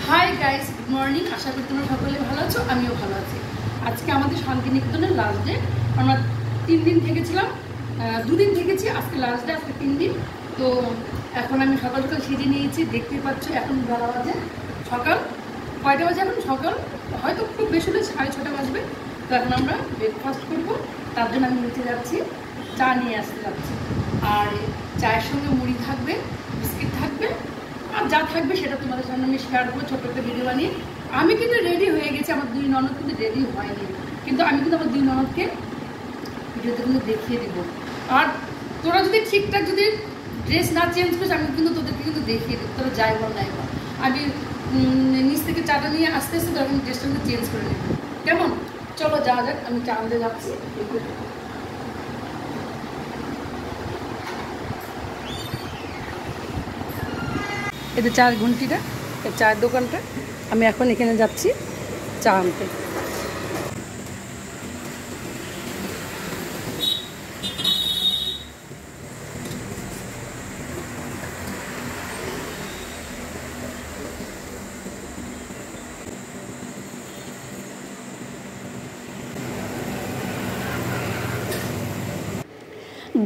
High guys, good morning. আশা করি তোমরা সকলে ভালো আছো, আমিও ভালো আছি। আজকে আমাদের শান্তিনিকেতনের লাস্ট ডে। আমরা 3 দিন থেকেছিলাম, 2 দিন থেকেছি, আজকে লাস্ট ডে, আজকে 3 দিন। তো এখন আমি সকাল সকাল সেজে নিয়েছি, দেখতে পাচ্ছ। এখন বেলা বাজে সকাল কয়টা বাজে? এখন সকাল হয়তো খুব বেশি হলে 6:30 বাজবে। তো এখন আমরা ব্রেকফাস্ট করবো, তার জন্য আমি নিচে যাচ্ছি, চা নিয়ে আসতে যাচ্ছি। আর চায়ের সঙ্গে মুড়ি থাকবে, বিস্কিট থাকবে, আর যা থাকবে সেটা তোমাদের সামনে আমি শেয়ার করবো ছোট্ট একটা ভিডিও বানিয়ে। আমি কিন্তু রেডি হয়ে গেছি, আমার 2 ননদ কিন্তু রেডি হয়নি, কিন্তু আমি কিন্তু আমার 2 ননদকে ভিডিওতে কিন্তু দেখিয়ে দিব। আর তোরা যদি ঠিকঠাক যদি ড্রেস না চেঞ্জ করিস, আমি কিন্তু তোদেরকে কিন্তু দেখিয়ে দেবো, তোরা যাই বল নাই বল। আমি নিচ থেকে চাটা নিয়ে আস্তে আস্তে তখন ড্রেসটা কিন্তু চেঞ্জ করে নেব, কেমন? চলো যাওয়া যাক, আমি চা আনতে যাচ্ছি। এই যে চার ঘন্টিটা, এই চায়ের দোকানটা, আমি এখন এখানে যাচ্ছি চা আনতে।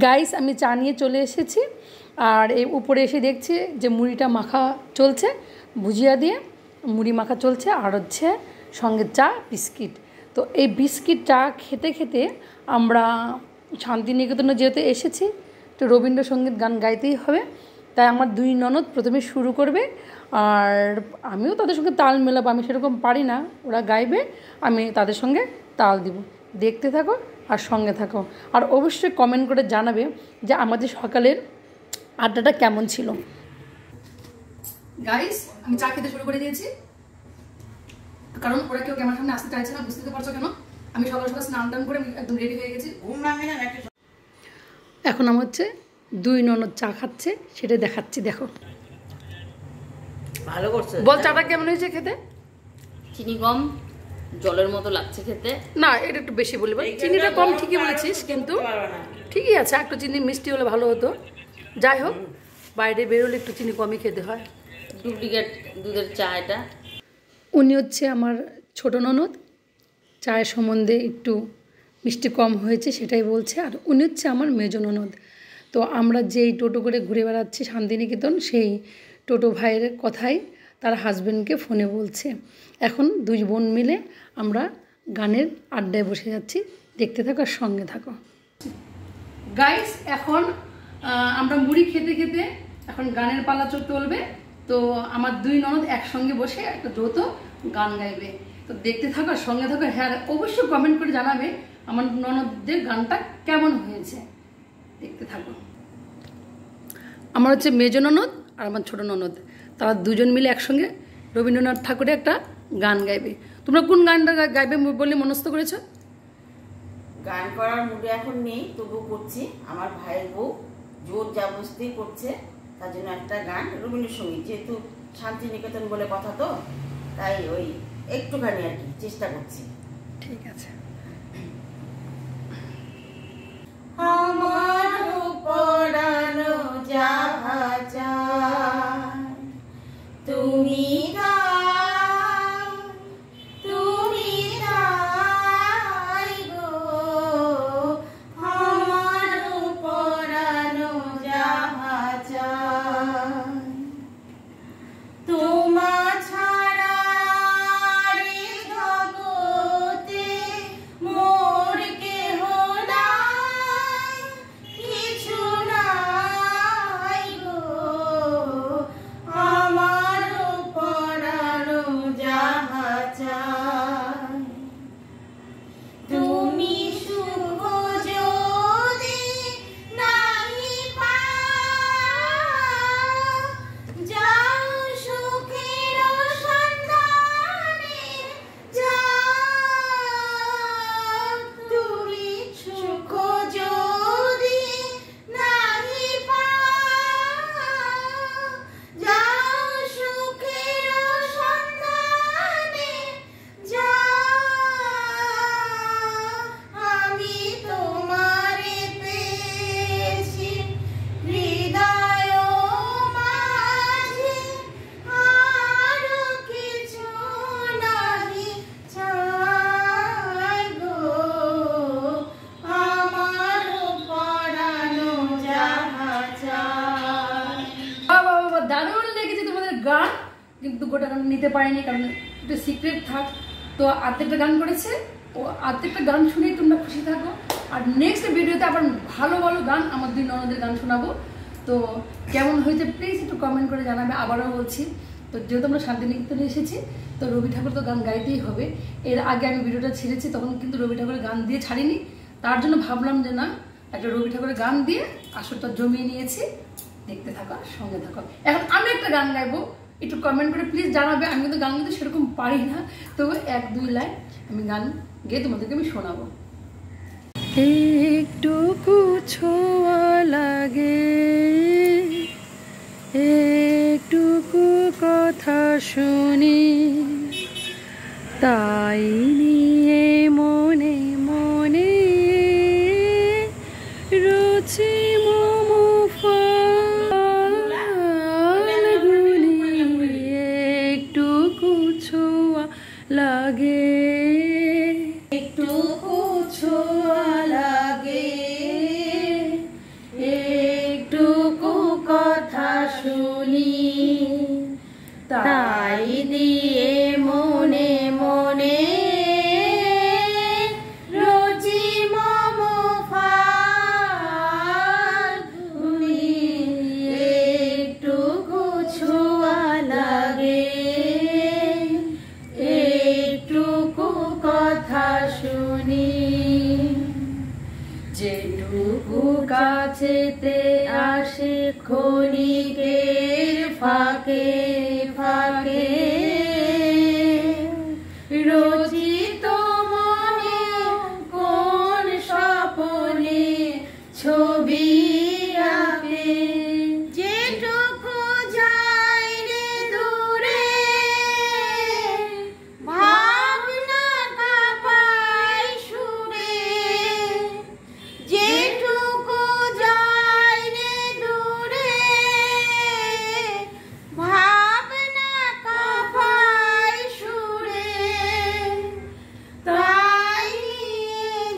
গাইস, আমি চা নিয়ে চলে এসেছি, আর এই উপরে এসে দেখছি যে মুড়িটা মাখা চলছে, ভুজিয়া দিয়ে মুড়ি মাখা চলছে, আর হচ্ছে সঙ্গে চা, বিস্কিট। তো এই বিস্কিট চা খেতে খেতে আমরা শান্তিনিকেতনে যেহেতু এসেছি, তো রবীন্দ্রসঙ্গীত গান গাইতেই হবে। তাই আমার 2 ননদ প্রথমে শুরু করবে, আর আমিও তাদের সঙ্গে তাল মেলাবো। আমি সেরকম পারি না, ওরা গাইবে, আমি তাদের সঙ্গে তাল দিব। দেখতে থাকো আর সঙ্গে থাকো, আর অবশ্যই কমেন্ট করে জানাবে যে আমাদের সকালের আড্ডাটা কেমন ছিল। গাইস, আমি চা খেতে শুরু করে দিয়েছি, কারণ ওরা কেউ ক্যামেরার সামনে আসতে চাইছে না, বুঝতে পারছো কেন? আমি সকাল সকাল স্নান টান করে একদম রেডি হয়ে গেছি। এখন আমার হচ্ছে 2 ননদ চা খাচ্ছে, সেটা দেখাচ্ছি, দেখো। ভালো করছে। বল চাটা কেমন হয়েছে খেতে? চিনি কম, জলের মতো লাগছে খেতে। না, এটা একটু বেশি বলবো, চিনিটা কম ঠিকই বলেছিস, কিন্তু ঠিকই আছে, একটু চিনি মিষ্টি হলে ভালো হতো। যাই হোক, বাইরে বেরোলে একটু চিনি কমই খেতে হয়। ডুপ্লিকেট দুধের চা এটা। উনি হচ্ছে আমার ছোট ননদ, চায়ের সম্বন্ধে একটু মিষ্টি কম হয়েছে সেটাই বলছে। আর উনি হচ্ছে আমার মেজো ননদ। তো আমরা যেই টোটো করে ঘুরে বেড়াচ্ছি শান্তিনিকেতন, সেই টোটো ভাইয়ের কথাই তার হাজব্যান্ডকে ফোনে বলছে। এখন 2 বোন মিলে আমরা গানের আড্ডায় বসে যাচ্ছি, দেখতে থাকো আর সঙ্গে থাকো। গাইস, এখন আমরা মুড়ি খেতে খেতে এখন গানের পালা চলবে। তো আমার 2 ননদ একসঙ্গে বসে একটা দ্রুত গান গাইবে, তো দেখতে থাকো আর সঙ্গে থাকো। হ্যাঁ, অবশ্যই কমেন্ট করে জানাবে আমার ননদদের গানটা কেমন হয়েছে, দেখতে থাকো। আমার হচ্ছে মেজো ননদ আর আমার ছোট ননদ, তারা 2জন মিলে একসঙ্গে রবীন্দ্রনাথ ঠাকুরের একটা গান গাইবে। তোমরা কোন গানটা গাইবে বলে মনস্থ করেছো? গান করার মুডে এখন নেই, তবু করছি। আমার ভাইয়ের বউ জোর জাবস্তি করছে, তার জন্য একটা গান রবীন্দ্রসঙ্গীত, যেহেতু শান্তিনিকেতন বলে কথা, তো তাই ওই একটুখানি আর কি চেষ্টা করছি। ঠিক আছে। আমার পরানো যাহা চায় তুমি দাও, তুমি দাও গো। আমার পরানো যাহা চায় তোমা ছাড়া রে জগতে গান, কিন্তু গোটা গান নিতে পারিনি কারণ এটা সিক্রেট থাক। তো আর্ধেকটা গান করেছে, ও আর্ধেকটা গান শুনেই তোমরা খুশি থাকো। আর নেক্সট ভিডিওতে আবার ভালো ভালো গান আমার 2 ননদের গান শোনাবো। তো কেমন হয়েছে প্লিজ একটু কমেন্ট করে জানাবে। আবারও বলছি, তো যেহেতু আমরা শান্তিনিকেতনে এসেছি তো রবি ঠাকুর তো গান গাইতেই হবে। এর আগে আমি ভিডিওটা ছেড়েছি তখন কিন্তু রবি ঠাকুরের গান দিয়ে ছাড়িনি, তার জন্য ভাবলাম যে না একটা রবি ঠাকুরের গান দিয়ে আসরটা জমিয়ে নিয়েছি। দেখতে থাকো, সঙ্গে থাকো। এখন আমি একটা গান গাইবো, একটু কমেন্ট করে প্লিজ জানাবে। আমি কিন্তু গান কিন্তু সেরকম পারি না, তবু 1-2 লাইন আমি গান গেয়ে তোমাদেরকে আমি শোনাবো। একটুকু ছোঁয়া লাগে, একটুকু কথা শুনি, তাই নিয়ে মনে মনে রুচি মোমো ফালগুনি, একটুকু ছোঁয়া লাগে, একটুকু ছোঁয়া লাগে, একটুকু কথা শুনি, তাই দিয়ে মনে মনে রুচি মোমো ফালগুনি, একটুকু ছোঁয়া লাগে, একটুকু কথা শুনি, যেটুকু কাছেতে আসে ক্ষণিকের ফাঁকে ফাঁকে, রচিত মনে কোন স্বপনে ছবি আঁকে, যেটুকু যায় রে দূরে ভাবনা কাঁপায় সুরে, যেটুকু যায় রে দূরে ভাবনা কাঁপায় সুরে, তাই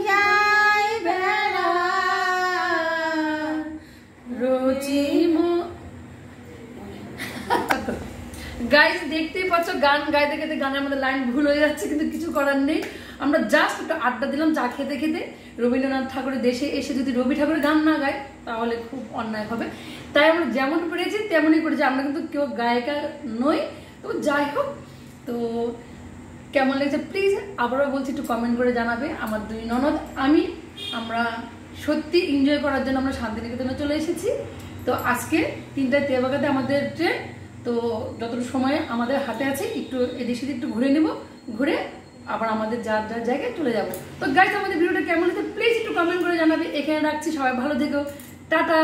যায় বেড়া রুচি গাইস। দেখতেই পাচ্ছ গান গাইতে গাইতে গানের মধ্যে লাইন ভুল হয়ে যাচ্ছে, কিন্তু কিছু করার নেই। আমরা জাস্ট একটু আড্ডা দিলাম চা খেতে খেতে। রবীন্দ্রনাথ ঠাকুরের দেশে এসে যদি রবি ঠাকুরের গান না গায় তাহলে খুব অন্যায় হবে, তাই আমরা যেমন পেরেছি তেমনই করেছি। আমরা কিন্তু কেউ গায়িকা নই, তো যাই হোক। তো কেমন লেগেছে প্লিজ আবারও বলছি একটু কমেন্ট করে জানাবে। আমার 2 ননদ আমরা সত্যি এনজয় করার জন্য আমরা শান্তিনিকেতনে চলে এসেছি। তো আজকে 3টায় তেবাগাতে আমাদের ট্রেন, তো যতটুকু সময় আমাদের হাতে আছে একটু এদিক সেদিক একটু ঘুরে নেব, ঘুরে আবার আমাদের যার যার জায়গায় চলে যাব। তো গাইস আমাদের ভিডিওটা কেমন হয়েছে প্লিজ একটু কমেন্ট করে জানাবে। এখানে রাখছি, সবাই ভালো থেকো, টাটা।